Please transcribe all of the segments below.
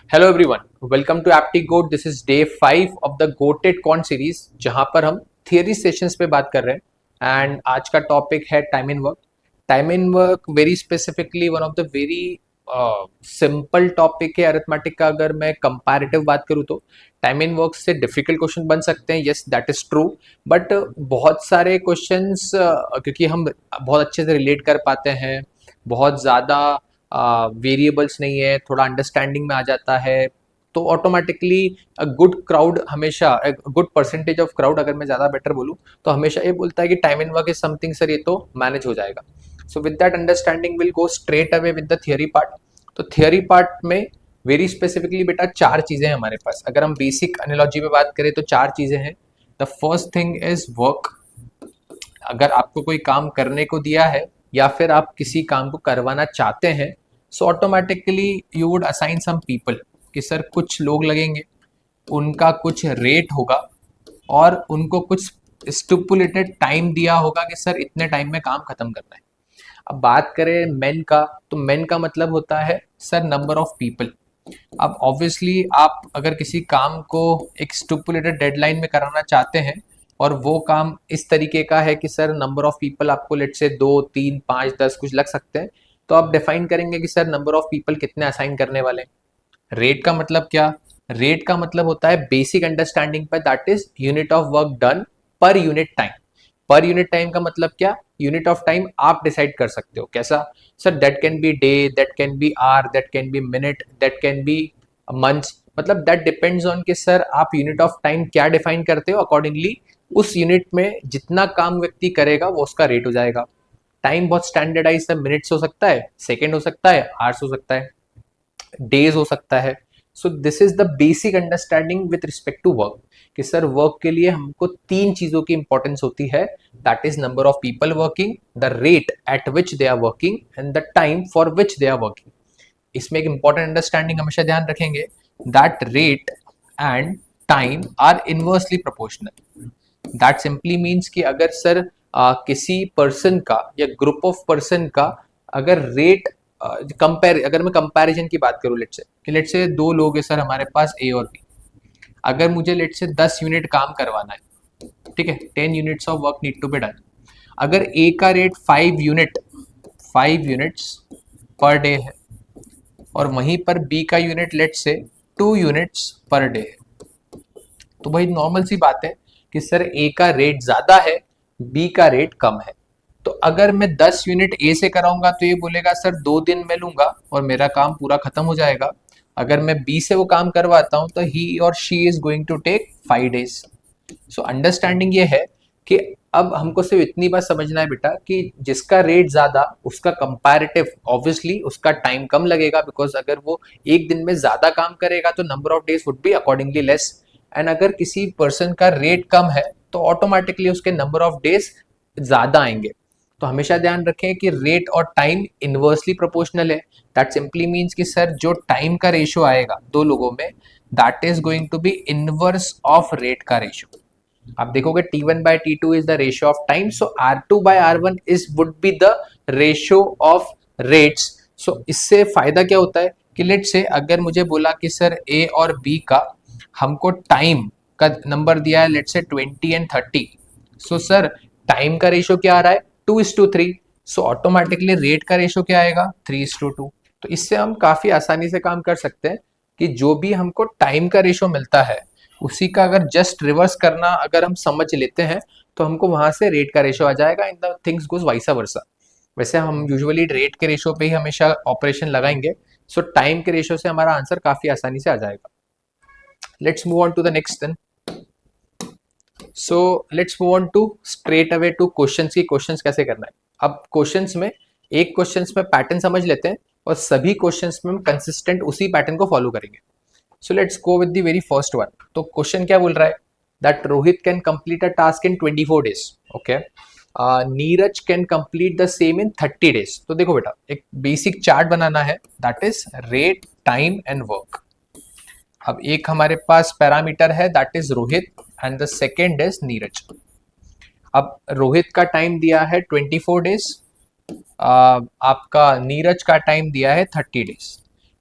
Hello everyone, welcome to apti got. This is day 5 of the gotted con series, जहां पर हम theory sessions पे बात कर रहे हैं। एंड आज का टॉपिक है time in work. Time in work very specifically one of the very simple topic है अरिथमेटिक का। अगर मैं कंपैरेटिव बात करूँ तो टाइम इन वर्क से डिफिकल्ट क्वेश्चन बन सकते हैं, yes that is true. But बहुत सारे क्वेश्चंस क्योंकि हम बहुत अच्छे से रिलेट कर पाते हैं, बहुत ज़्यादा वेरिएबल्स नहीं है, थोड़ा अंडरस्टैंडिंग में आ जाता है, तो ऑटोमेटिकली अ गुड क्राउड हमेशा गुड परसेंटेज ऑफ क्राउड, अगर मैं ज़्यादा बेटर बोलूँ तो हमेशा ये बोलता है कि time in work is something sir, ये तो मैनेज हो जाएगा। So with that understanding will go straight away with the theory part. तो थियरी पार्ट में वेरी स्पेसिफिकली बेटा चार चीज़ें हैं हमारे पास। अगर हम बेसिक एनालॉजी पे बात करें तो चार चीज़ें हैं। The first thing is work. अगर आपको कोई काम करने को दिया है या फिर आप किसी काम को करवाना चाहते हैं, so automatically you would assign some people कि सर कुछ लोग लगेंगे, उनका कुछ रेट होगा और उनको कुछ स्टिपुलेटेड टाइम दिया होगा कि सर इतने टाइम में काम खत्म करना है। अब बात करें मेन का, तो मेन का मतलब होता है सर नंबर ऑफ पीपल। अब ऑब्वियसली आप अगर किसी काम को एक स्टिपुलेटेड डेडलाइन में कराना चाहते हैं और वो काम इस तरीके का है कि सर नंबर ऑफ पीपल आपको लेट से 2 3 5 10 कुछ लग सकते हैं, तो आप डिफाइन करेंगे कि सर नंबर ऑफ पीपल कितने असाइन करने वाले हैं। रेट का मतलब क्या? रेट का मतलब होता है बेसिक अंडरस्टैंडिंग पर, that is unit of work done per unit time. Per unit time का मतलब क्या? यूनिट ऑफ टाइम आप डिसाइड कर सकते हो कैसा। Sir that can be day, that can be hour, that can be minute, that can be months. मतलब that depends on कि सर आप यूनिट ऑफ टाइम क्या डिफाइन करते हो, अकॉर्डिंगली उस यूनिट में जितना काम व्यक्ति करेगा वो उसका रेट हो जाएगा। टाइम बहुत स्टैंडर्डाइज है, मिनट्स हो सकता है, सेकेंड हो सकता है, आवर्स हो सकता है, डेज हो सकता है। So this is the basic understanding with respect to work कि सर वर्क के लिए हमको तीन चीजों की इंपॉर्टेंस होती है, that is number of people working, the rate at which they are working and the time for which they are working. इसमें एक इंपॉर्टेंट अंडरस्टैंडिंग हमेशा ध्यान रखेंगे, that rate and time are inversely proportional. That simply means कि अगर sir किसी person का या ग्रुप ऑफ पर्सन का अगर रेट कंपेयर, अगर मैं कंपैरिजन की बात करूं, लेट से दो लोग हैं सर हमारे पास, ए और बी। अगर मुझे लेट से 10 यूनिट काम करवाना है, ठीक है, 10 units of work need to be done. अगर ए का रेट 5 यूनिट्स पर डे है और वहीं पर बी का यूनिट लेट से 2 यूनिट्स पर डे है, तो भाई नॉर्मल सी बात है कि सर ए का रेट ज्यादा है, बी का रेट कम है। तो अगर मैं 10 यूनिट ए से कराऊंगा तो ये बोलेगा सर 2 दिन में लूंगा और मेरा काम पूरा खत्म हो जाएगा। अगर मैं बी से वो काम करवाता हूं तो ही और she is going to take 5 days. So understanding ये है कि अब हमको सिर्फ इतनी बात समझना है बेटा कि जिसका रेट ज्यादा उसका कंपैरेटिव ऑब्वियसली उसका टाइम कम लगेगा, बिकॉज अगर वो एक दिन में ज्यादा काम करेगा तो number of days would be accordingly less. And अगर किसी पर्सन का रेट कम है तो ऑटोमेटिकली उसके नंबर ऑफ डेज ज्यादा आएंगे। तो हमेशा ध्यान रखें कि रेट और टाइम इनवर्सली प्रोपोर्शनल है। दैट सिंपली मीन्स कि सर जो टाइम का रेशियो आएगा दो लोगों में, that is going to be inverse of rate का रेशियो। आप देखोगे T1/T2 is the ratio of time, so R2/R1 is would be the ratio of rates. So इससे फायदा क्या होता है कि लेट से अगर मुझे बोला कि सर ए और बी का हमको टाइम का नंबर दिया है लेट से 20 and 30, सो सर टाइम का रेशियो क्या आ रहा है 2:3, सो ऑटोमेटिकली रेट का रेशियो क्या आएगा 3:2। तो इससे हम काफी आसानी से काम कर सकते हैं कि जो भी हमको टाइम का रेशियो मिलता है उसी का अगर जस्ट रिवर्स करना अगर हम समझ लेते हैं तो हमको वहां से रेट का रेशियो आ जाएगा, in the things goes vice versa. वैसे हम यूजुअली रेट के रेशियो पे ही हमेशा ऑपरेशन लगाएंगे, सो टाइम के रेशियो से हमारा आंसर काफी आसानी से आ जाएगा। Let's move on to the next then. So let's move on to straight away to questions की क्वेश्चंस कैसे करना है। अब क्वेश्चंस में एक क्वेश्चंस में पैटर्न समझ लेते हैं और सभी क्वेश्चंस में हम कंसिस्टेंट उसी पैटर्न को फॉलो करेंगे। So let's go with the very first one. तो क्वेश्चन क्या बोल रहा है, that Rohit can complete a task in 24 days. Okay, Neeraj can complete the same in 30 days. तो देखो बेटा एक बेसिक चार्ट बनाना है, that is rate time and work. अब एक हमारे पास पैरामीटर है that is Rohit and the second is Neeraj. अब रोहित का टाइम दिया है 24 डेज, आपका नीरज का टाइम दिया है 30 डेज।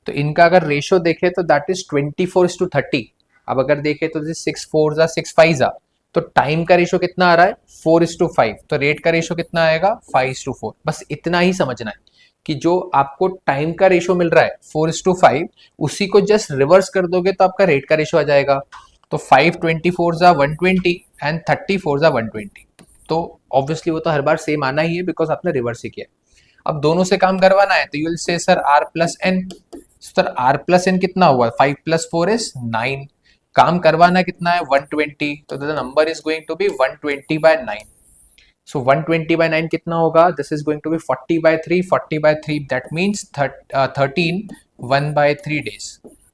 तो इनका अगर रेशो देखें तो दैट इज 24:30। अब अगर देखें तो 6 4 जा 6 5 जा, तो टाइम का रेशो कितना आ रहा है 4:5, तो रेट का रेशो कितना आएगा 5:4। बस इतना ही समझना है कि जो आपको टाइम का रेशो मिल रहा है 4:5, उसी को जस्ट रिवर्स कर दोगे तो आपका रेट का रेशो आ जाएगा। तो 5 24 जा 120 एंड 34 जा 120, तो ऑब्वियसली वो तो हर बार सेम आना ही है बिकॉज आपने रिवर्स ही किया। अब दोनों से काम करवाना है तो you will say sir R plus N. Sir R plus N कितना हुआ, 5 + 4 इज 9। काम करवाना कितना है 120, तो the number is going to be 120/9। So 120/9 कितना होगा, this is going to be 40/3, 40/3 that means 13 1/3 days।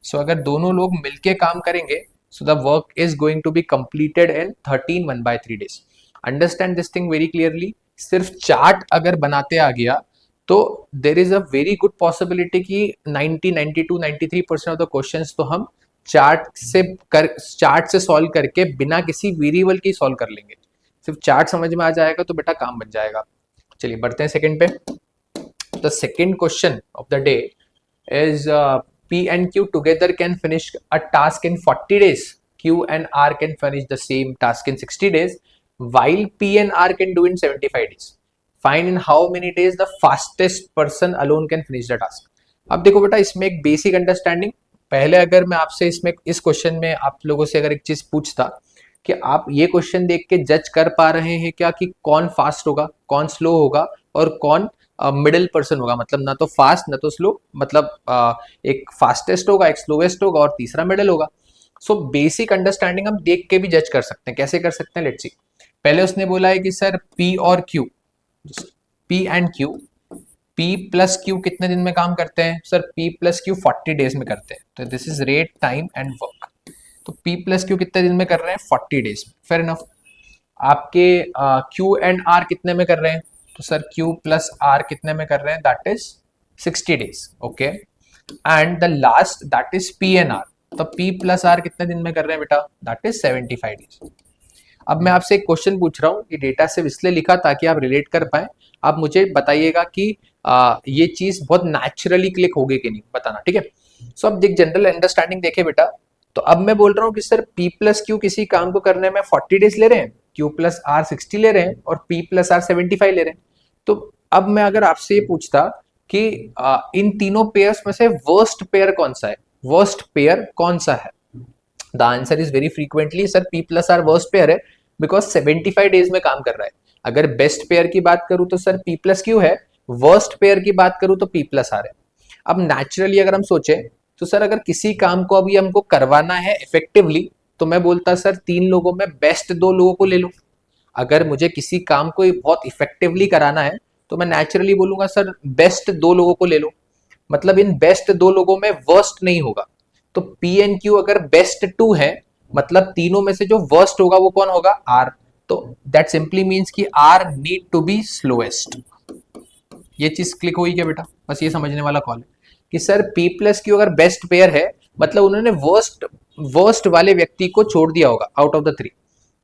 सो अगर दोनों लोग मिलके काम करेंगे so the work is going to be completed in 13 1/3 days। Understand this thing very clearly. सिर्फ चार्ट अगर बनाते आ गया तो there is a very good possibility कि 90 92 93% ऑफ द क्वेश्चंस तो हम चार्ट से सॉल्व करके बिना किसी वेरिएबल की सॉल्व कर लेंगे। सिर्फ चार्ट समझ में आ जाएगा तो बेटा काम बन जाएगा। चलिए बढ़ते हैं सेकंड पे। The second question of the day is P and Q together can finish a task in 40 days. Q and R can finish the same task in 60 days, while P and R can do in 75 days. Find in how many days the fastest person alone can finish the task. अब देखो बेटा, इसमें एक basic understanding पहले अगर मैं आपसे इस क्वेश्चन में आप लोगों से अगर एक चीज पूछता कि आप ये क्वेश्चन देख के जज कर पा रहे हैं क्या कि कौन फास्ट होगा, कौन स्लो होगा और कौन मिडिल पर्सन होगा, मतलब ना तो फास्ट ना तो स्लो, मतलब एक फास्टेस्ट होगा, एक स्लोवेस्ट होगा और तीसरा मिडिल होगा। सो बेसिक अंडरस्टैंडिंग हम देख के भी जज कर सकते हैं। कैसे कर सकते हैं, लेट्स सी। पहले उसने बोला है कि सर P और Q, P and Q, P plus Q कितने दिन में काम करते हैं, sir P plus Q 40 days में करते हैं। तो this is rate time and work. तो P प्लस Q कितने दिन में कर रहे हैं, 40 डेज में। Fair enough. आपके Q एंड R कितने में कर रहे हैं, तो सर Q प्लस R कितने में कर रहे हैं, that is 60 days. Okay, and the last that is P and R। तो P प्लस R कितने दिन में कर रहे हैं बेटा, दैट इज 75 डेज। अब मैं आपसे एक क्वेश्चन पूछ रहा हूँ, ये डेटा से इसलिए लिखा ताकि आप रिलेट कर पाए। आप मुझे बताइएगा कि ये चीज बहुत नेचुरली क्लिक होगी कि नहीं, बताना, ठीक है। सो अब देख, जनरल अंडरस्टैंडिंग देखे बेटा, तो अब मैं बोल रहा हूँ कि सर P प्लस Q किसी काम को करने में 40 डेज ले रहे हैं, Q प्लस R 60 ले रहे हैं और P प्लस R 75 ले रहे हैं। तो अब मैं अगर आपसे ये पूछता कि इन तीनों पेयर्स में से वर्स्ट पेयर कौन सा है, वर्स्ट पेयर कौन सा है, the answer is very frequently sir P plus R worst pair है बिकॉज 75 डेज में काम कर रहा है। अगर बेस्ट पेयर की बात करूं तो सर P प्लस Q है, वर्स्ट पेयर की बात करूं तो P प्लस R है। अब नेचुरली अगर हम सोचे तो सर अगर किसी काम को अभी हमको करवाना है इफेक्टिवली, तो मैं बोलता सर 3 लोगों में बेस्ट 2 लोगों को ले लो। अगर मुझे किसी काम को बहुत इफेक्टिवली कराना है तो मैं नेचुरली बोलूंगा सर बेस्ट 2 लोगों को ले लो, मतलब इन बेस्ट 2 लोगों में वर्स्ट नहीं होगा। तो P एंड Q अगर बेस्ट 2 है, मतलब तीनों में से जो वर्स्ट होगा वो कौन होगा, R। तो दैट सिंपली मीन्स कि R need to be slowest. ये चीज क्लिक हुई क्या बेटा, बस ये समझने वाला कॉल है कि सर P प्लस Q अगर बेस्ट पेयर है मतलब उन्होंने वर्स्ट वाले व्यक्ति को छोड़ दिया होगा आउट ऑफ द 3।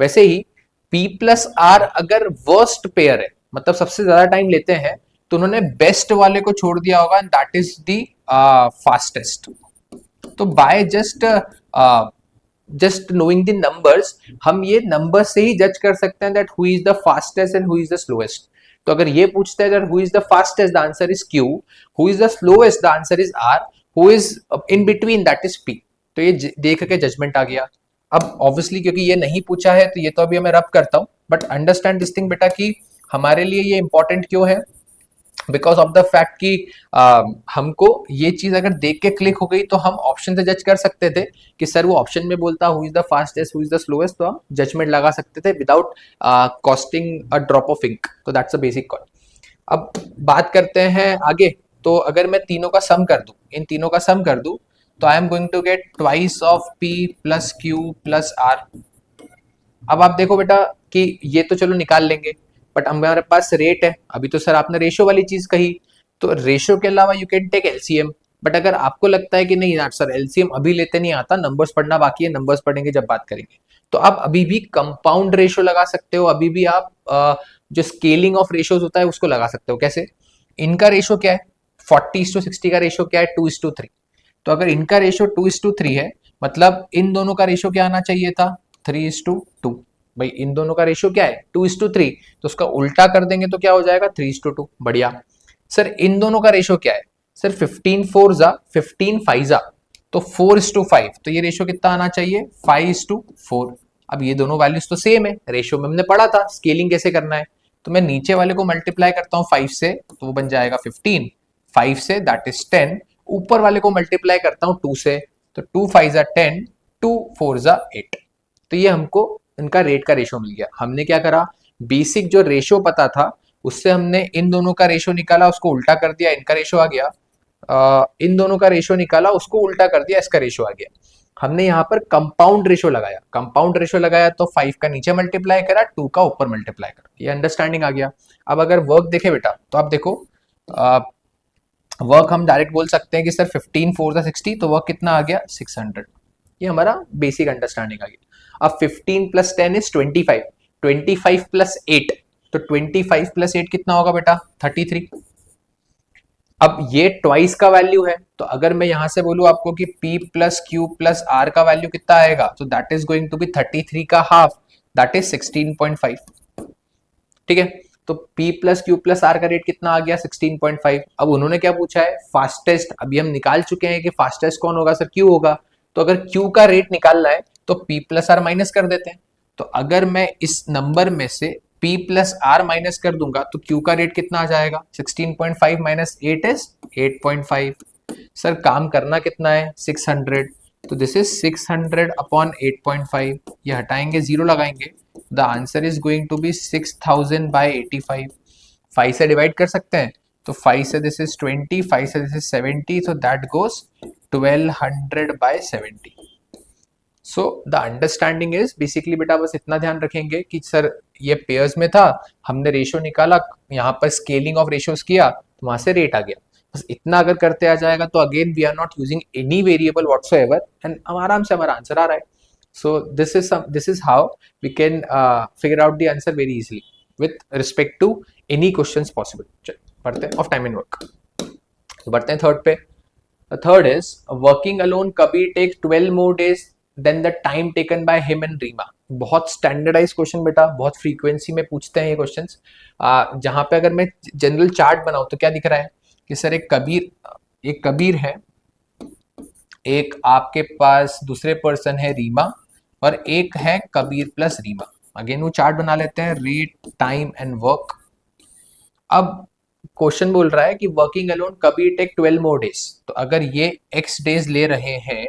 वैसे ही P प्लस R अगर वर्स्ट पेयर है, मतलब सबसे ज्यादा टाइम लेते हैं, तो उन्होंने बेस्ट वाले को छोड़ दिया होगा, दैट इज द फास्टेस्ट। तो by just knowing the numbers, हम ये नंबर से ही जज कर सकते हैं that who is the fastest and who is the slowest. तो अगर ये पूछते हैं that who is the fastest, the answer is Q, who is the slowest, the answer is R, who is in between, that is P। तो ये देख के judgement आ गया। अब ऑब्वियसली क्योंकि ये नहीं पूछा है तो ये तो अभी मैं रब करता हूं, बट अंडरस्टैंड दिस थिंग बेटा कि हमारे लिए ये इंपॉर्टेंट क्यों है, बिकॉज ऑफ द फैक्ट कि हमको ये चीज अगर देख के क्लिक हो गई तो हम ऑप्शन से जज कर सकते थे कि सर वो ऑप्शन में बोलता who is the fastest who is the slowest, तो हम जजमेंट लगा सकते थे without costing a drop of ink. तो दैट्स अ बेसिक कॉल। अब बात करते हैं आगे। तो अगर मैं तीनों का सम कर दूं, इन तीनों का सम कर दूं, तो I am going to get twice of P plus Q plus R। अब आप देखो बेटा कि ये तो चलो निकाल लेंगे, बट हमारे पास रेट है। अभी तो सर आपने रेशो वाली चीज कही, तो रेशो के अलावा you can take LCM. But अगर आपको लगता है कि नहीं यार सर एलसीएम अभी लेते नहीं आता, नंबर्स पढ़ना बाकी है, नंबर्स पढ़ेंगे जब बात करेंगे, तो आप अभी भी कंपाउंड रेशो लगा सकते हो। अभी भी आप जो स्केलिंग ऑफ रेशोज होता है उसको लगा सकते हो। कैसे, इनका रेशो क्या है 40:60 का रेशो क्या है 2:3। तो अगर इनका रेशियो 2:3 है, मतलब इन दोनों का रेशियो क्या आना चाहिए था, 3:2। भाई इन दोनों का रेशियो क्या है, 2:3, तो उसका उल्टा कर देंगे तो क्या हो जाएगा, 3:2। बढ़िया। सर इन दोनों का रेशियो क्या है, सर 15 जा 15 जा, तो 4:5, तो ये रेशियो कितना आना चाहिए, 5:4। अब ये दोनों वैल्यूज तो सेम है, रेशियो में हमने पढ़ा था स्केलिंग कैसे करना है, तो मैं नीचे वाले को मल्टीप्लाई करता हूँ 5 से, तो वो बन जाएगा 15, 5 से दैट इज 10, ऊपर वाले को मल्टीप्लाई करता हूँ 2 से, तो 2 5 जा 10, 2 4 जा 8। तो ये हमको इनका रेट का रेशियो मिल गया। हमने क्या करा, बेसिक जो रेशियो पता था उससे हमने इन दोनों का रेशियो निकाला, उसको उल्टा कर दिया, इनका रेशियो आ गया, इन दोनों का रेशियो निकाला, उसको उल्टा कर दिया, इसका रेशियो आ गया। हमने यहाँ पर कंपाउंड रेशियो लगाया, कंपाउंड रेशियो लगाया तो 5 का नीचे मल्टीप्लाई करा, 2 का ऊपर मल्टीप्लाई करा, ये अंडरस्टैंडिंग आ गया। अब अगर वर्क देखे बेटा, तो आप देखो वर्क हम डायरेक्ट बोल सकते हैं कि सर 15 4 जा 60, तो वर्क कितना आ गया, 600। ये हमारा बेसिक अंडरस्टैंडिंग आ गया। अब 15 + 10 इज 25, 25 + 8, तो 25 + 8 कितना होगा बेटा, 33। अब ये ट्वाइस का वैल्यू है, तो अगर मैं यहां से बोलूं आपको कि P + Q + R का वैल्यू कितना आएगा, तो that is going to be 33 का हाफ, दैट इज 16.5। ठीक है, तो P + Q + R का रेट कितना आ गया, 16.5। अब उन्होंने क्या पूछा है, फास्टेस्ट। अभी हम निकाल चुके हैं कि फास्टेस्ट कौन होगा, सर Q होगा। तो अगर Q का रेट निकालना है तो P + R माइनस कर देते हैं। तो अगर मैं इस नंबर में से P + R माइनस कर दूंगा तो Q का रेट कितना आ जाएगा, 16.5 - 8 इज 8.5। सर काम करना कितना है, 600, तो दिस इज 600 अपॉन 8.5, ये हटाएंगे, जीरो लगाएंगे, the answer is going to be 6000/85। 5 से डिवाइड कर सकते हैं, तो 5 से दिस इज 20, 5 से this is 70, so that goes 1200/70। So the understanding is basically बेटा बस इतना ध्यान रखेंगे कि सर ये पेयर्स में था, हमने रेशियो निकाला, यहाँ पर स्केलिंग ऑफ रेशियोज किया, तो वहां से रेट आ गया। बस इतना अगर करते आ जाएगा तो again we are not using any variable whatsoever and आराम से हमारा आंसर आ रहा है। So this is how we can figure out the answer very easily with respect to any questions possible. चलिए बढ़ते हैं ऑफ टाइम एंड वर्क, तो बढ़ते हैं थर्ड पे। Third is working alone Kabir takes 12 more days then the time taken by him and Reema. बहुत standardize question बेटा, बहुत फ्रीक्वेंसी में पूछते हैं ये क्वेश्चंस। जहां पे अगर मैं जनरल चार्ट बनाऊं तो क्या दिख रहा है कि सर एक कबीर है, एक आपके पास दूसरे पर्सन है रीमा, और एक है कबीर प्लस रीमा। अगेन वो चार्ट बना लेते हैं, रेट टाइम एंड वर्क। अब क्वेश्चन बोल रहा है कि working alone Kabir take 12 more days, तो अगर ये x डेज ले रहे हैं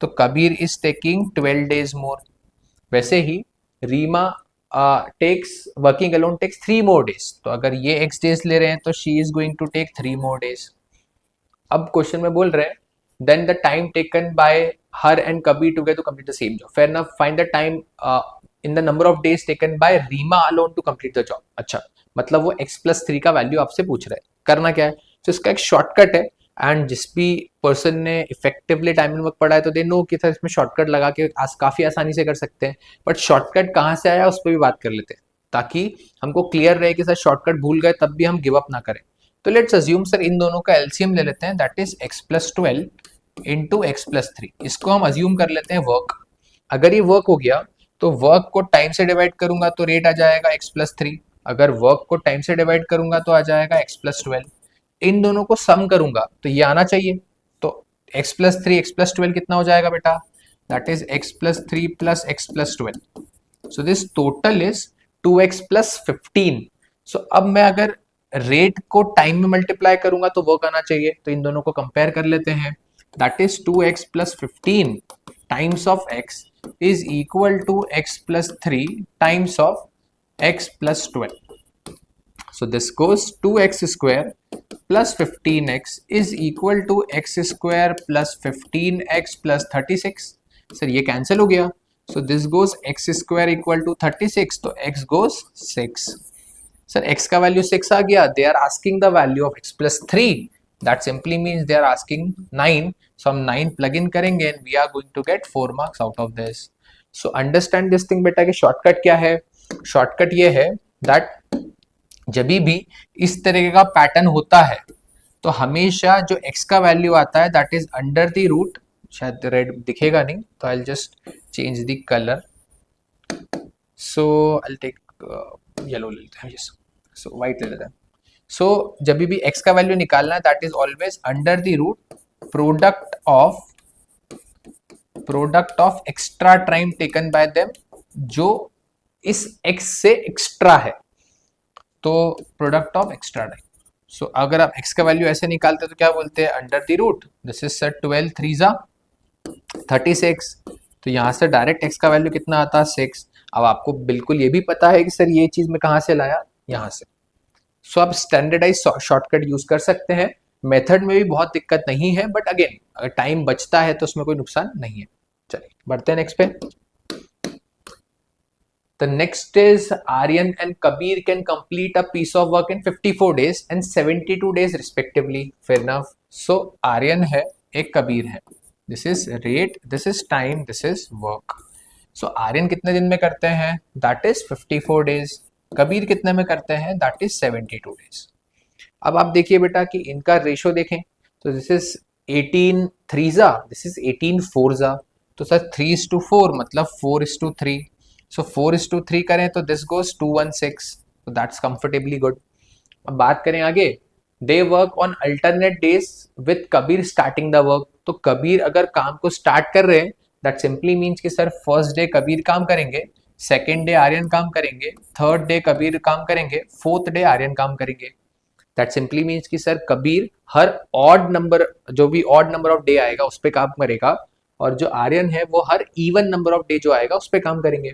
तो Kabir is taking 12 days more. वैसे ही Reema takes working alone takes 3 more days, तो अगर ये x डेज ले रहे हैं तो she is going to take 3 more days. अब क्वेश्चन में बोल रहे हैं then the time taken by her and Kabir together to complete the same job, fair enough, find the time in the number of days taken by Reema alone to complete the job. अच्छा, मतलब वो x+3 का value आपसे पूछ रहा है, करना क्या है, तो इसका एक शॉर्टकट है, एंड जिस भी पर्सन ने इफेक्टिवली टाइम एंड वर्क पढ़ा है तो दे नो कि सर इसमें शॉर्टकट लगा के काफी आसानी से कर सकते हैं। बट शॉर्टकट कहाँ से आया उस पर भी बात कर लेते हैं, ताकि हमको क्लियर रहे कि सर शॉर्टकट भूल गए तब भी हम गिव अप ना करें। तो लेट्स अज्यूम सर इन दोनों का एलसीएम ले लेते हैं, that is x+12 into x+3। इसको हम अज्यूम कर लेते हैं वर्क। अगर ये वर्क हो गया तो वर्क को टाइम से डिवाइड करूंगा तो रेट आ जाएगा x+3, अगर वर्क को टाइम से डिवाइड करूंगा तो आ जाएगा x+12। इन दोनों को सम करूंगा तो ये आना चाहिए, तो x+3 x+12 कितना हो जाएगा बेटा, that is x+3 + x+12, so this total is 2x + 15। सो अब मैं अगर रेट को टाइम में मल्टीप्लाई करूंगा तो वर्क आना चाहिए, तो इन दोनों को कंपेयर कर लेते हैं, that is 2x + 15 times of x is equal to x+3 times of x+12. So this goes 2x square plus 15x is equal to x square plus 15x plus 36. Sir ये cancel हो गया, so this goes x square equal to 36, तो x goes 6. Sir x का value 6 आ गया, they are asking the value of x+3, that simply means they are asking 9, so हम 9 plug in करेंगे and we are going to get 4 marks out of this. So understand this thing बेटा कि shortcut क्या है, shortcut ये है that जब भी इस तरह का पैटर्न होता है तो हमेशा जो x का वैल्यू आता है that is under the root, शायद रेड दिखेगा नहीं तो I just change the colour, so I take yellow ले लेते हैं, यस, सो वाइट ले लेते हैं। सो जब भी x का वैल्यू निकालना है that is always under the root product of extra time taken by them, जो इस x से एक्स्ट्रा है, तो product of extra time. So अगर आप x का वैल्यू ऐसे निकालते हैं तो क्या बोलते हैं, under the root, this is sir 12 3 जा 36, तो यहाँ से डायरेक्ट x का वैल्यू कितना आता, 6। अब आपको बिल्कुल ये भी पता है कि सर ये चीज मैं कहाँ से लाया, यहाँ से। सो आप स्टैंडर्डाइज शॉर्टकट यूज कर सकते हैं, मेथड में भी बहुत दिक्कत नहीं है, बट अगेन अगर टाइम बचता है तो उसमें कोई नुकसान नहीं है। चलिए बढ़ते हैं नेक्स्ट पे। The next is Aryan and Kabir can complete a piece of work in 54 days and 72 days respectively. Fair enough. So Aryan है, एक Kabir है. This is rate, this is time, this is work. So Aryan कितने दिन में करते हैं? That is 54 days. Kabir कितने में करते हैं? That is 72 days. अब आप देखिए बेटा कि इनका रेशो देखें तो दिस इज 18 3 दिस इज 18 4 तो सर 3:4 मतलब 4:3, सो 4:3 करें तो दिस गोज 216, तो दैट्स कंफर्टेबली गुड। अब बात करें आगे, they work on alternate days with Kabir starting the work, तो कबीर अगर काम को स्टार्ट कर रहे हैं दैट सिंपली मीन्स कि सर फर्स्ट डे कबीर काम करेंगे, सेकेंड डे आर्यन काम करेंगे, थर्ड डे कबीर काम करेंगे, फोर्थ डे आर्यन काम करेंगे। दैट सिंपली मीन्स कि सर कबीर हर ऑड नंबर, जो भी ऑड नंबर ऑफ डे आएगा उस पर काम करेगा, और जो आर्यन है वो her even number of day जो आएगा उस पर काम करेंगे।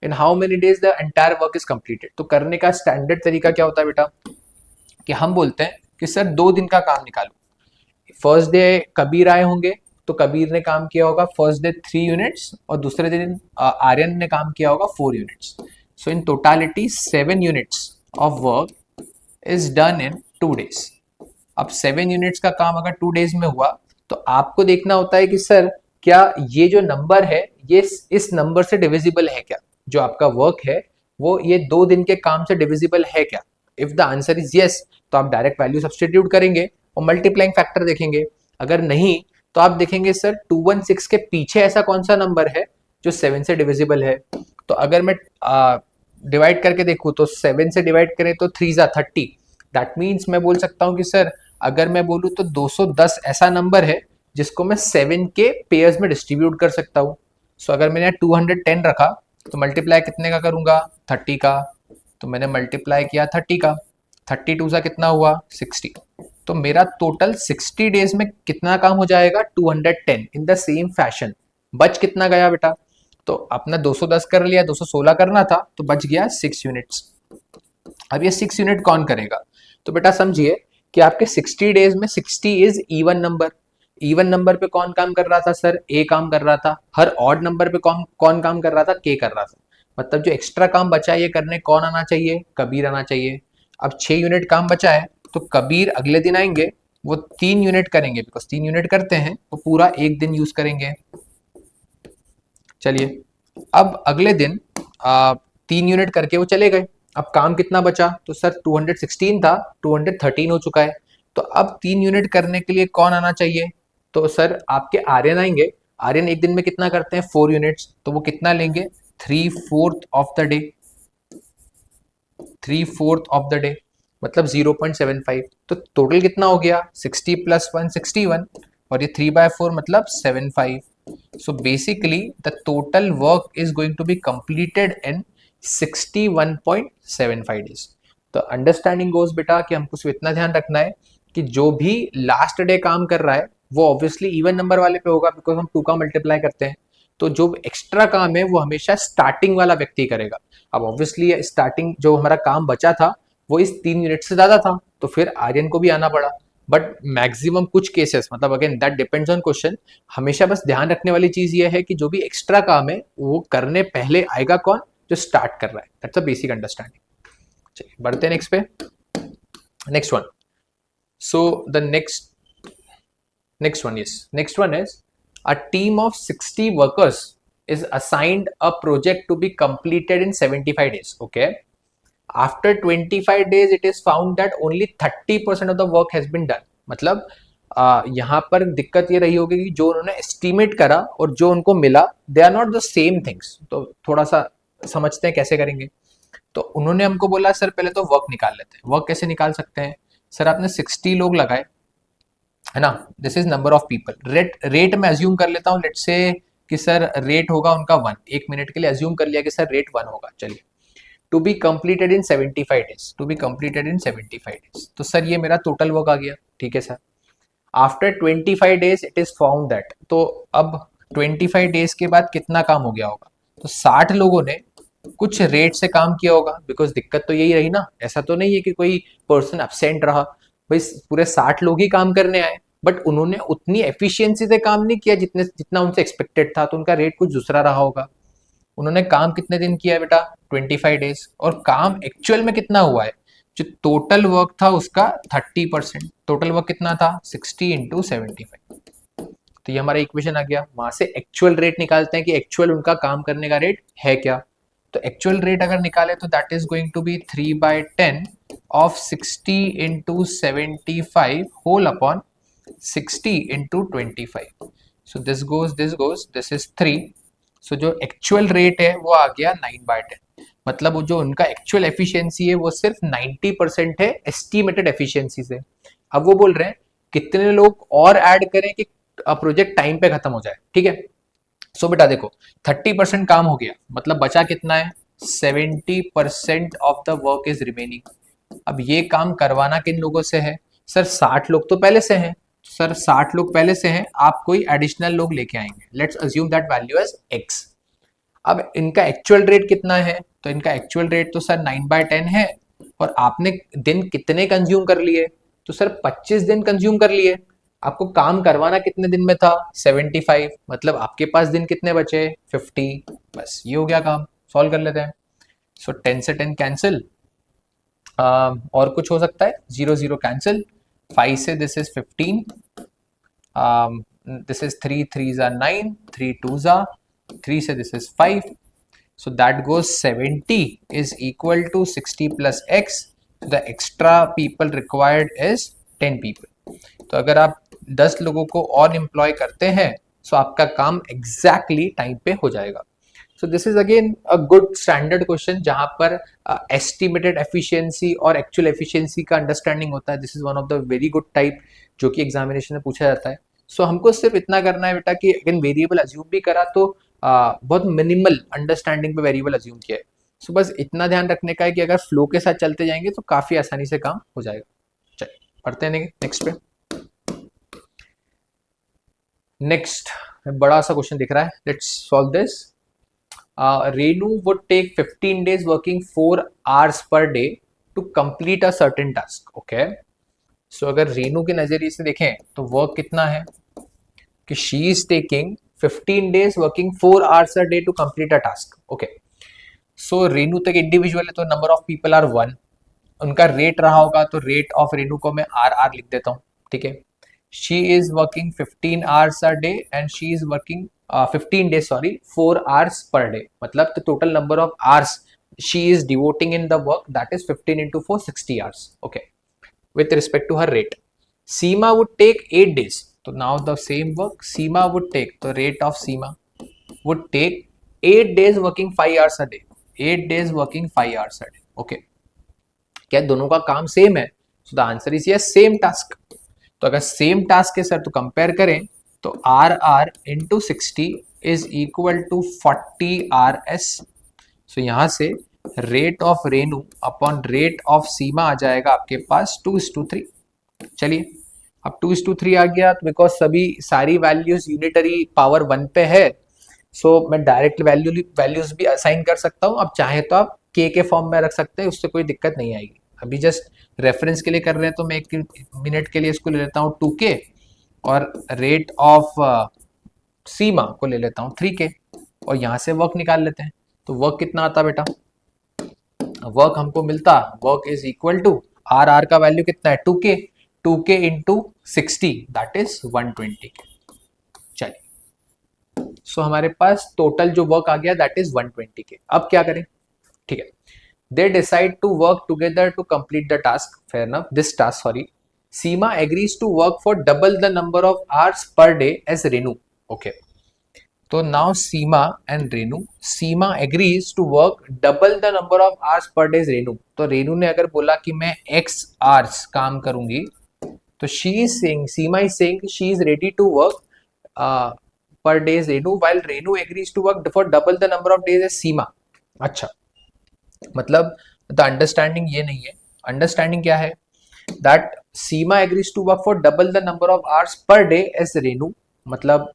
In how many days the entire work is completed, तो करने का स्टैंडर्ड तरीका क्या होता है बेटा कि हम बोलते हैं कि सर 2 दिन का काम निकालो। फर्स्ट डे कबीर आए होंगे तो कबीर ने काम किया होगा फर्स्ट डे 3 यूनिट्स और दूसरे दिन आर्यन ने काम किया होगा 4 units. So in totality 7 units of work is done in 2 days। अब 7 यूनिट्स का काम अगर 2 days में हुआ तो आपको देखना होता है कि सर क्या ये जो नंबर है ये इस नंबर से डिविजिबल है क्या, जो आपका वर्क है वो ये 2 दिन के काम से डिविजिबल है क्या। If the answer is yes तो आप डायरेक्ट वैल्यू सब्स्टिट्यूट करेंगे और मल्टीप्लाइंग फैक्टर देखेंगे, अगर नहीं तो आप देखेंगे सर 216 के पीछे ऐसा कौन सा नंबर है जो 7 से डिविजिबल है। तो अगर मैं डिवाइड करके देखूँ तो 7 से डिवाइड करें तो 3 30, दैट मीन्स मैं बोल सकता हूँ कि सर अगर मैं बोलूँ तो 210 ऐसा नंबर है जिसको मैं 7 के पेयर्स में डिस्ट्रीब्यूट कर सकता हूँ। सो अगर मैंने 210 रखा तो मल्टीप्लाई कितने का करूंगा, 30 का, तो मैंने मल्टीप्लाई किया 30 का, 32 सा कितना हुआ 60, तो मेरा टोटल 60 डेज में कितना काम हो जाएगा 210। इन द सेम फैशन बच कितना गया बेटा, तो अपना 210 कर लिया, 216 करना था तो बच गया 6 यूनिट्स। अब ये 6 यूनिट कौन करेगा, तो बेटा समझिए कि आपके 60 डेज में 60 is even number, even number पे कौन काम कर रहा था सर, ए काम कर रहा था, हर ऑड नंबर पे कौन काम कर रहा था, के कर रहा था, मतलब जो एक्स्ट्रा काम बचा है ये करने कौन आना चाहिए, कबीर आना चाहिए। अब 6 यूनिट काम बचा है तो कबीर अगले दिन आएंगे, वो 3 यूनिट करेंगे, बिकॉज 3 यूनिट करते हैं तो पूरा एक दिन यूज करेंगे। चलिए अब अगले दिन 3 यूनिट करके वो चले गए, अब काम कितना बचा, तो सर 216 था 213 हो चुका है, तो अब 3 यूनिट करने के लिए कौन आना चाहिए, तो सर आपके आर्यन आएंगे, आर्यन एक दिन में कितना करते हैं 4 यूनिट्स, तो वो कितना लेंगे 3/4 of the day, 3/4 of the day मतलब 0.75, तो टोटल कितना हो गया 60 + 1 61 और ये 3/4 मतलब 75। So basically the total work is going to be completed in 61.75 days। तो अंडरस्टैंडिंग गोज बेटा कि हमको सिर्फ इतना ध्यान रखना है कि जो भी लास्ट डे काम कर रहा है वो ऑब्वियसली इवन नंबर वाले पे होगा, बिकॉज हम 2 का मल्टीप्लाई करते हैं, तो जो एक्स्ट्रा काम है वो हमेशा स्टार्टिंग वाला व्यक्ति करेगा। अब ऑब्वियसली स्टार्टिंग जो हमारा काम बचा था वो इस 3 यूनिट से ज्यादा था तो फिर आर्यन को भी आना पड़ा, बट मैक्सिमम कुछ केसेस, मतलब again that depends on question, हमेशा बस ध्यान रखने वाली चीज ये है कि जो भी एक्स्ट्रा काम है वो करने पहले आएगा कौन, जो स्टार्ट कर रहा है। That's a basic understanding. चलिए बढ़ते हैं नेक्स्ट पे, next one. So the next one is a team of 60 workers is assigned a project to be completed in 75 days। okay, after 25 days it is found that only 30% of the work has been done. मतलब यहाँ पर दिक्कत ये रही होगी कि जो उन्होंने एस्टिमेट करा और जो उनको मिला they are not the same things. तो थोड़ा सा समझते हैं कैसे करेंगे। तो उन्होंने हमको बोला सर पहले तो वर्क निकाल लेते हैं। वर्क कैसे निकाल सकते हैं? सर आपने 60 लोग लगाए है ना, this is number of people. Rate में अज्यूम कर लेता हूँ, लेट्स से कि सर रेट होगा उनका 1, एक मिनट के लिए अज्यूम कर लिया कि सर रेट 1 होगा। चलिए, to be completed in 75 days, to be completed in 75 days. तो सर ये मेरा टोटल वर्क आ गया, ठीक है सर। After 25 days it is found that, तो अब 25 डेज के बाद कितना काम हो गया होगा? तो 60 लोगों ने कुछ रेट से काम किया होगा, बिकॉज दिक्कत तो यही रही ना, ऐसा तो नहीं है कि कोई पर्सन एब्सेंट रहा, भाई पूरे 60 लोग ही काम करने आए, बट उन्होंने उतनी एफिशिएंसी से काम नहीं किया जितना उनसे एक्सपेक्टेड था, तो उनका रेट कुछ दूसरा रहा होगा। उन्होंने काम कितने दिन किया है बेटा? 25 डेज। और काम एक्चुअल में कितना हुआ है? जो टोटल वर्क था उसका 30%। टोटल वर्क कितना था? 60 इंटू 75। तो ये हमारा इक्वेशन आ गया। वहां से एक्चुअल रेट निकालते हैं कि एक्चुअल उनका काम करने का रेट है क्या। तो एक्चुअल रेट अगर निकाले तो that is going to be 3/10 of 60 into 75 whole upon 60 into 25। So this is 3। So जो एक्चुअल रेट है वो आ गया 9/10। मतलब वो जो उनका एक्चुअल एफिशिएंसी है वो सिर्फ 90% है एस्टिमेटेड एफिशिएंसी से। अब वो बोल रहे हैं कितने लोग और ऐड करें कि प्रोजेक्ट टाइम पे खत्म हो जाए, ठीक है। सो बेटा देखो 30% काम हो गया, मतलब बचा कितना है? 70% of the work is remaining. अब ये काम करवाना किन लोगों से है? सर 60 लोग तो पहले से हैं। सर 60 लोग पहले से हैं, आप कोई एडिशनल लोग लेके आएंगे। Let's assume that value as x। अब इनका एक्चुअल रेट कितना है? तो इनका एक्चुअल रेट तो सर 9/10 है, और आपने दिन कितने कंज्यूम कर लिए? तो सर 25 दिन कंज्यूम कर लिए। आपको काम करवाना कितने दिन में था? 75। मतलब आपके पास दिन कितने बचे? 50। बस ये हो गया काम। सॉल्व कर लेते हैं। सो 10 से 10 कैंसिल, और कुछ हो सकता है? 0 0 कैंसिल, 5 से this is 15, this is 3 3s are 9, 3 2s are 3 से this is 5। so that goes 70 is equal to 60 plus x. so the extra people required is 10 people. तो अगर आप 10 लोगों को और एम्प्लॉय करते हैं तो आपका काम एग्जैक्टली टाइम पे हो जाएगा। सो this is again a good standard question जहां पर एस्टिमेटेड एफिशिएंसी और एक्चुअल एफिशिएंसी का अंडरस्टैंडिंग होता है। This is one of the very good type जो कि एग्जामिनेशन में पूछा जाता है। सो हमको सिर्फ इतना करना है बेटा कि अगर वेरिएबल अज्यूम भी करा तो बहुत मिनिमल अंडरस्टैंडिंग पे वेरिएबल अज्यूम किया है। सो बस इतना ध्यान रखने का है कि अगर फ्लो के साथ चलते जाएंगे तो काफी आसानी से काम हो जाएगा। चलिए पढ़ते हैं नेक्स्ट पे। नेक्स्ट बड़ा सा क्वेश्चन दिख रहा है, let's solve this. Renu would take 15 days working 4 hours per day to complete a certain task. Okay. So अगर रेनू के नजरिए से देखें तो वर्क कितना है कि she is taking 15 days working 4 hours a day to complete a task. Okay. So Renu तक इंडिविजुअल है तो नंबर ऑफ पीपल आर 1। उनका रेट रहा होगा तो रेट ऑफ रेनू को मैं RR लिख देता हूँ, ठीक है। She is working 15 hours a day and she is working 15 days, sorry, 4 hours per day. मतलब the total number of hours she is devoting in the work, that is 15 into 4, 60 hours. Okay. With respect to her rate, Seema would take 8 days. So now the same work Seema would take, the rate of Seema would take 8 days working 5 hours a day. 8 days working 5 hours a day. Okay. क्या दोनों का काम same है? So the answer is yes, same task. तो अगर same task है sir तो compare करें तो R R into 60 is equal to 40 RS। So यहां से rate of Renu upon rate of Seema आ जाएगा आपके पास 2:3। चलिए अब 2:3 आ गया तो बिकॉज सारी वैल्यूज यूनिटरी पावर 1 पे है, सो मैं डायरेक्ट वैल्यूज भी असाइन कर सकता हूं। अब चाहे तो आप के फॉर्म में रख सकते हैं, उससे कोई दिक्कत नहीं आएगी। अभी जस्ट रेफरेंस के लिए कर रहे हैं तो मैं 1 मिनट के लिए इसको ले लेता हूँ 2K और रेट ऑफ सीमा को ले लेता हूँ 3K और यहाँ से वर्क निकाल लेते हैं। तो वर्क कितना आता बेटा? वर्क हमको मिलता, work is equal to R का वैल्यू कितना है? 2K into 60 that is 120K। चलिए सो हमारे पास टोटल जो वर्क आ गया दैट इज 120K। अब क्या करें? ठीक है, They decide to work together to complete the task. Fair enough. This task, sorry. Seema agrees to work for double the number of hours per day as Renu. Okay. तो now Seema and Renu, Seema agrees to work double the number of hours per day Renu. तो रेनू ने अगर बोला कि मैं x hours काम करूंगी, तो she is saying, Seema is saying she is ready to work per day Renu, while Renu agrees to work for double the number of days as Seema. अच्छा, मतलब द अंडरस्टैंडिंग ये नहीं है. अंडरस्टैंडिंग क्या है? That Seema agrees to work for double the number of hours per day as Renu. मतलब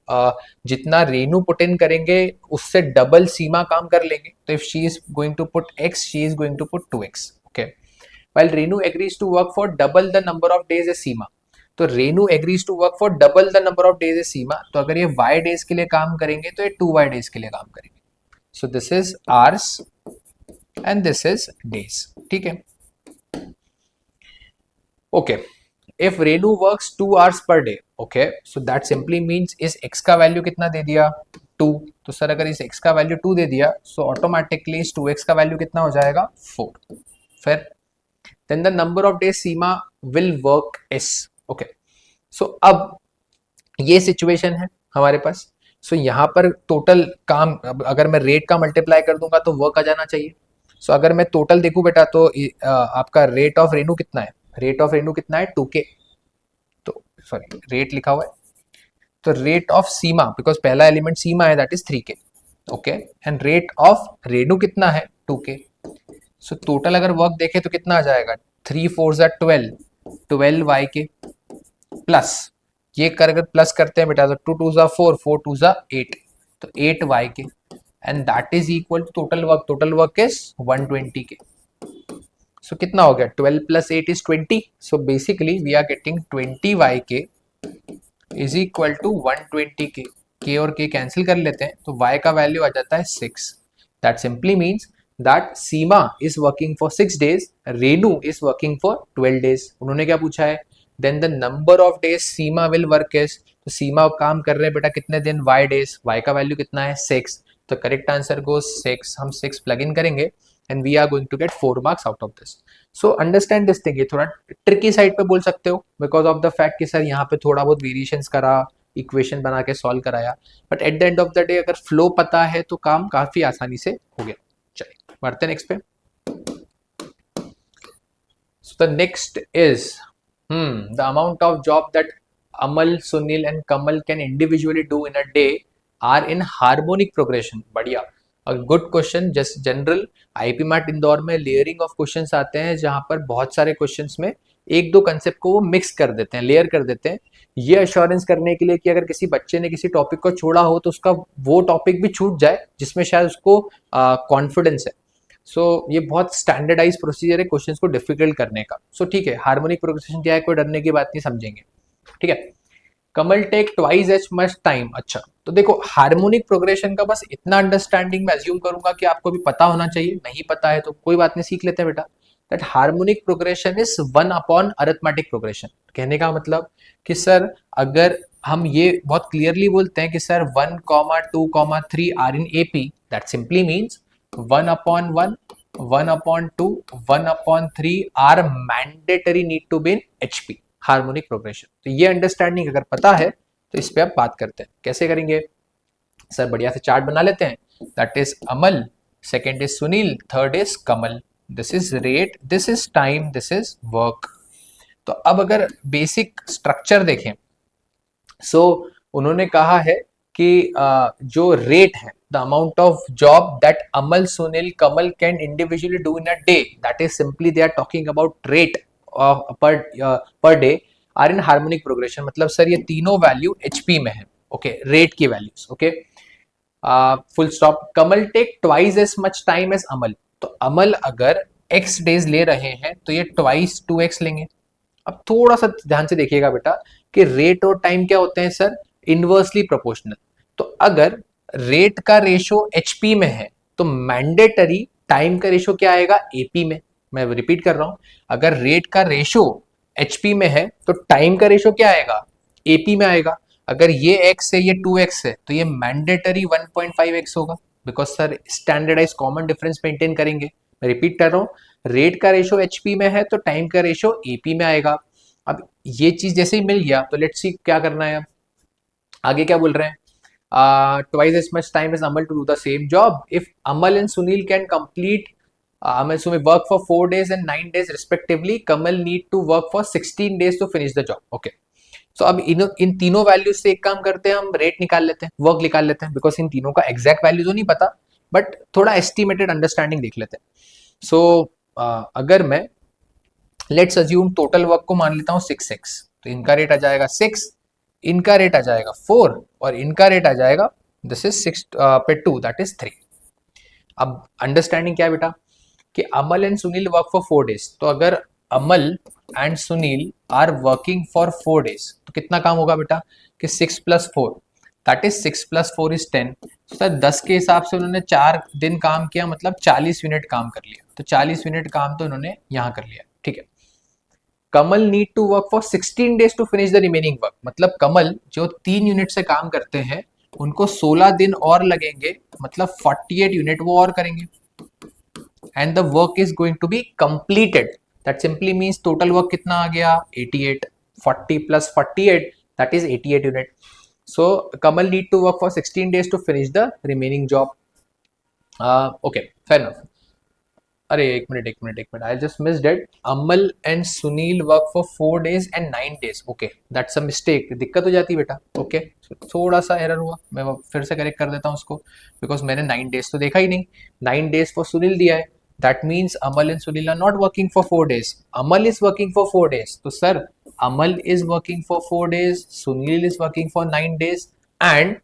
जितना Renu put in करेंगे उससे डबल सीमा काम कर लेंगे. तो if she is going to put x, she is going to put 2x. Okay, while Renu agrees to work for double the number of days as Seema. तो Renu agrees to work for double the number of days as Seema. तो अगर ये y days के लिए काम करेंगे तो ये 2y डेज के लिए काम करेंगे. सो this is ours and this is days. ठीक है. Okay, if Renu works 2 hours per day, okay, so that simply means इस x का वैल्यू कितना दे दिया? 2. तो सर अगर इस x का वैल्यू 2 दे दिया, so automatically इस 2x का वैल्यू कितना हो जाएगा? 4. फिर then the number of days Seema will work is. okay, so अब ये सिचुएशन है हमारे पास. so यहाँ पर टोटल काम, अगर मैं रेट का मल्टीप्लाई कर दूंगा तो वर्क आ जाना चाहिए. so अगर मैं टोटल देखूं बेटा, तो आपका रेट ऑफ रेनू कितना है? रेट ऑफ रेनू कितना है? 2k. तो सॉरी, रेट लिखा हुआ है. तो रेट ऑफ सीमा, बिकॉज पहला एलिमेंट सीमा है, that is 3k. Okay, and rate of Renu कितना है? 2k. सो टोटल अगर वर्क देखे तो कितना आ जाएगा? 3 4 12, 12y प्लस, ये कर अगर प्लस करते हैं बेटा, तो 2 2 4, 4 2 8, तो 8y and that is equal to total work. Total work is 120k. So कितना हो गया? 12 plus 8 is 20. So basically we are getting 20yk is equal to 120k. k और k कैंसिल कर लेते हैं तो y का वैल्यू आ जाता है 6. That simply means that Seema is working for 6 days, Renu is working for 12 days. उन्होंने क्या पूछा है? Then the number of days Seema will work is, तो सीमा काम कर रहे हैं बेटा कितने दिन? y days. y का वैल्यू कितना है? 6. तो करेक्ट आंसर गोज 6. हम 6 प्लग इन करेंगे and we are going to get 4 marks out of this. So understand this thing. ये थोड़ा ट्रिकी साइड पे बोल सकते हो because of the fact कि सर यहाँ पे थोड़ा बहुत वेरिएशंस करा, इक्वेशन बना के सॉल्व कराया, but at the end of the day अगर फ्लो पता है तो काम काफी आसानी से हो गया. चलिए बढ़ते नेक्स्ट पे. So the next is the amount of job that Amal, Sunil and Kamal can individually do in a day are in harmonic progression. बढ़िया, good question. Just general IPMAT Indore में लेयरिंग ऑफ क्वेश्चंस आते हैं जहां पर बहुत सारे questions में एक दो कंसेप्ट को वो मिक्स कर देते हैं, लेयर कर देते हैं, ये अश्योरेंस करने के लिए कि अगर किसी बच्चे ने किसी टॉपिक को छोड़ा हो तो उसका वो टॉपिक भी छूट जाए जिसमें शायद उसको कॉन्फिडेंस है. सो ये बहुत स्टैंडर्डाइज प्रोसीजर है क्वेश्चंस को डिफिकल्ट करने का. सो ठीक है, हार्मोनिक प्रोग्रेशन क्या है, कोई डरने की बात नहीं, समझेंगे. ठीक है. Kamal take twice as much time. अच्छा, तो देखो हार्मोनिक प्रोग्रेशन का बस इतना अंडरस्टैंडिंग मैं अज्यूम करूंगा कि आपको भी पता होना चाहिए. नहीं पता है तो कोई बात नहीं, सीख लेते हैं बेटा. That harmonic progression is 1 upon arithmetic progression. कहने का मतलब कि सर अगर हम ये बहुत क्लियरली बोलते हैं कि sir 1, 2, 3 are in AP, that simply means 1 upon 1, 1 upon 2, 1 upon 3 are mandatory need to be in HP, harmonic progression. तो ये अंडरस्टैंडिंग अगर पता है तो इस पे आप बात करते हैं. कैसे करेंगे सर? बढ़िया से चार्ट बना लेते हैं. That is Amal, second is Sunil, third is Kamal. This is rate, this is time, this is work. तो अब अगर बेसिक स्ट्रक्चर देखें, सो उन्होंने कहा है कि जो रेट है, the amount of job that Amal, Sunil, Kamal can individually do in a day, that is simply they are talking about rate per day are in harmonic progression. मतलब सर ये तीनों वैल्यू एचपी में है. ओके, रेट की values. Okay, full stop. Kamal take twice as much time as Amal. तो अमल अगर x days ले रहे हैं तो ये ट्वाइस 2x लेंगे. अब थोड़ा सा ध्यान से देखिएगा बेटा कि रेट और टाइम क्या होते हैं सर? Inversely proportional. तो अगर रेट का रेशो एचपी में है तो मैंडेटरी टाइम का रेशो क्या आएगा? एपी में. मैं रिपीट कर रहा हूं, अगर रेट का रेशो एचपी में है तो टाइम का रेशो क्या आएगा? एपी में आएगा. अगर ये x है, ये 2x है, तो ये मैंडेटरी 1.5x होगा, because sir standardize common difference maintain करेंगे. रिपीट कर रहा हूँ, रेट का रेशो एचपी में है तो टाइम का रेशो एपी में आएगा। अब ये चीज जैसे ही मिल गया तो लेट्स सी क्या करना है। अब आगे क्या बोल रहे हैं, twice as much time as Amal to do the same job. If Amal and Sunil can complete Amal Sunil work for 4 days and 9 days respectively, Kamal need to work for 16 days to finish the job. Okay. So अब इन तीनों values से एक काम करते हैं, हम rate निकाल लेते हैं, वर्क निकाल लेते हैं, बिकॉज इन तीनों का एग्जैक्ट वैल्यू तो नहीं पता, बट थोड़ा एस्टिमेटेड अंडरस्टैंडिंग देख लेते हैं। सो अगर मैं लेट्स अज्यूम टोटल वर्क को मान लेता हूँ 6x, तो इनका रेट आ जाएगा 6, इनका रेट आ जाएगा 4 और इनका रेट आ जाएगा, दिस इज 6 पे 2 दैट इज 3। अब अंडरस्टैंडिंग क्या है बेटा कि Amal and Sunil work for 4 days, तो अगर Amal and Sunil are working for 4 days तो कितना काम होगा बेटा कि 6 + 4 दैट इज 6 + 4 इज 10। तो सर 10 के हिसाब से उन्होंने 4 दिन काम किया, मतलब 40 यूनिट काम कर लिया, तो 40 यूनिट काम तो इन्होंने यहाँ कर लिया, ठीक है। Kamal need to work for 16 days to finish the remaining work, मतलब कमल जो 3 यूनिट से काम करते हैं उनको 16 दिन और लगेंगे, मतलब 48 यूनिट वो और करेंगे, and the work is going to be completed. That simply means total work कितना आ गया 88, 40 + 48 that is 88 unit. So Kamal need to work for 16 days to finish the remaining job. Okay fair enough. अरे एक minute, I just missed it. Amal and Sunil work for 4 days and 9 days। Okay that's a mistake, दिक्कत हो जाती है बेटा। Okay थोड़ा सा error हुआ, मैं फिर से करेक्ट कर देता हूँ उसको, बिकॉज मैंने 9 days तो देखा ही नहीं, 9 days फॉर सुनील दिया है, that means Amal and Sunil are not working for 4 days, Amal is working for 4 days। तो sir Amal is working for 4 days, Sunil is working for 9 days and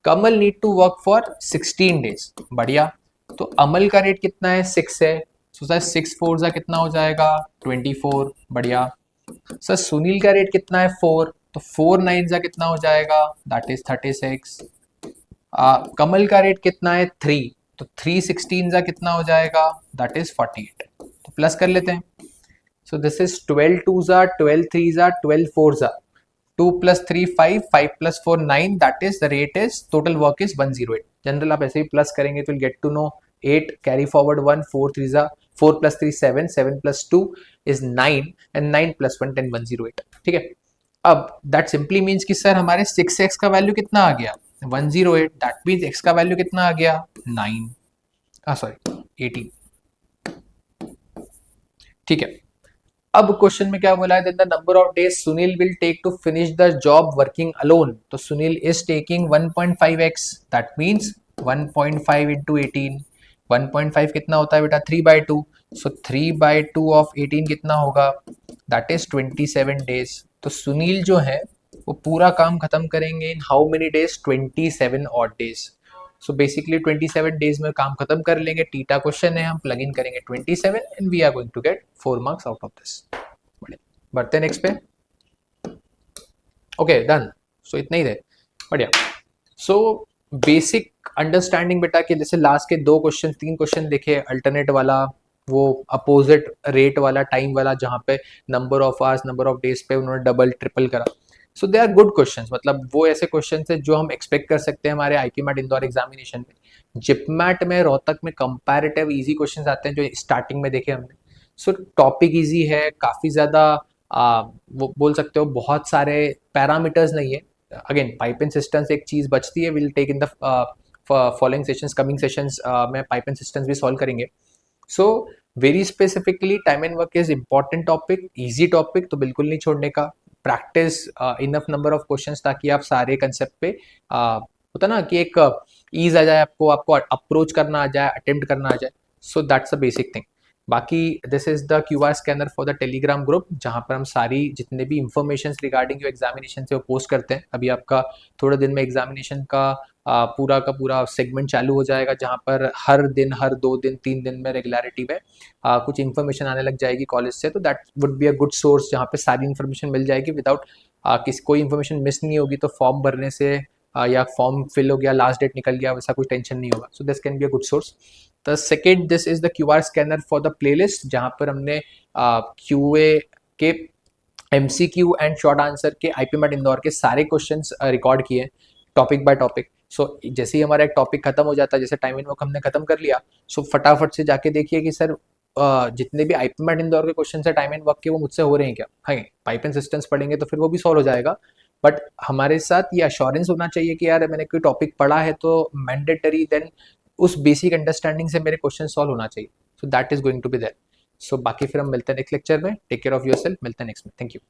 Kamal need to work for 16 days। बढ़िया, तो अमल का रेट कितना है 6 है, सो सर 6 4 जा कितना हो जाएगा 24। बढ़िया सर सुनील का रेट कितना है 4, तो 4 9 जा कितना हो जाएगा दैट इज 36। कमल का रेट कितना है 3, तो 3 16 जा कितना हो जाएगा दैट इज 48। तो प्लस कर लेते हैं। सो दिस इज 12 2 जा 12 3 जा 12 4 जा 2 + 3 5, 5 + 4 9 that is the rate is total work is 108। General आप ऐसे ही प्लस करेंगे तो get to know 8 carry forward 1 4 3 जा 4 + 3 7, 7 + 2 is 9 and 9 + 1 10 108। ठीक है, अब दैट सिंपली मीन्स कि सर हमारे 6x का वैल्यू कितना आ गया 108, दैट मीन्स x का वैल्यू कितना आ गया 9 सॉरी 18। ठीक है, अब क्वेश्चन में क्या बोला है, the number of days Sunil will take to finish the job working alone, तो Sunil is taking 1.5x, that means 1.5 into 18, 1.5 कितना होता है बेटा 3/2, सो 3/2 ऑफ 18 कितना होगा दैट इज 27 डेज। तो सुनील जो है वो पूरा काम खत्म करेंगे in how many days 27 odd days. So basically 27 days में काम खत्म कर लेंगे, टीटा क्वेश्चन है, हम प्लग इन करेंगे 27 and we are going to get 4 marks out of this. बढ़ते हैं नेक्स्ट पे। ओके डन, सो इतना ही थे, बढ़िया। सो बेसिक अंडरस्टैंडिंग बेटा कि जैसे लास्ट के 3 क्वेश्चन देखे, अल्टरनेट वाला, वो अपोजिट रेट वाला, टाइम वाला, जहाँ पे number of hours number of days पे उन्होंने डबल ट्रिपल करा। सो दे आर गुड क्वेश्चंस, मतलब वो ऐसे क्वेश्चंस है जो हम एक्सपेक्ट कर सकते हैं हमारे आईपी मैट इंदौर एग्जामिनेशन में। जिपमैट में रोहतक में कंपैरेटिव इजी क्वेश्चंस आते हैं जो स्टार्टिंग में देखे हमने। सो टॉपिक इजी है, काफ़ी ज़्यादा वो बोल सकते हो, बहुत सारे पैरामीटर्स नहीं है। अगेन पाइप एंड सिस्टम्स एक चीज़ बचती है, will take in the following sessions, coming sessions में पाइप एंड सिस्टम्स भी सॉल्व करेंगे। So very specifically time and work is important topic, easy topic, तो बिल्कुल नहीं छोड़ने का। Practice enough number of questions ताकि आप सारे कंसेप्ट पे होता ना कि एक ईज आ जाए, आपको अप्रोच करना आ जाए, अटेम्प्ट करना आ जाए। So that's a basic thing. बाकी this is the QR scanner for the Telegram group, जहाँ पर हम सारी जितने भी इंफॉर्मेशन रिगार्डिंग जो एग्जामिनेशन से वो पोस्ट करते हैं। अभी आपका थोड़े दिन में एग्जामिनेशन का पूरा का पूरा सेगमेंट चालू हो जाएगा, जहाँ पर हर दिन, हर 2 दिन 3 दिन में रेगुलरिटी में कुछ इन्फॉर्मेशन आने लग जाएगी कॉलेज से। तो that would be a good source, जहाँ पे सारी इन्फॉर्मेशन मिल जाएगी विदाउट कोई इन्फॉर्मेशन मिस नहीं होगी। तो फॉर्म भरने से या फॉर्म फिल हो गया, लास्ट डेट निकल गया, वैसा कोई टेंशन नहीं होगा। So this can be a good source. The second, this is the QR scanner for the playlist, जहाँ पर हमने QA के MCQ एंड शॉर्ट आंसर के आईपी मैट इंदौर के सारे क्वेश्चंस रिकॉर्ड किए टॉपिक बाय टॉपिक। सो जैसे ही हमारा एक टॉपिक खत्म हो जाता है, जैसे टाइम इन वर्क हमने खत्म कर लिया, सो फटाफट से जाके देखिए कि सर जितने भी आईपीएम इंदौर के क्वेश्चन है टाइम एंड वर्क के वो मुझसे हो रहे हैं क्या। हाँ, पाइप एंड सिस्टम्स पढ़ेंगे तो फिर वो भी सॉल्व हो जाएगा, बट हमारे साथ ये अश्योरेंस होना चाहिए कि यार मैंने कोई टॉपिक पढ़ा है तो मैंडेटरी देन उस बेसिक अंडरस्टैंडिंग से मेरे क्वेश्चन सॉल्व होना चाहिए। So that is going to be there. So बाकी फिर हम मिलते हैं नेक्स्ट लेक्चर में। Take care of yourself, मिलते हैं नेक्स्ट में। Thank you.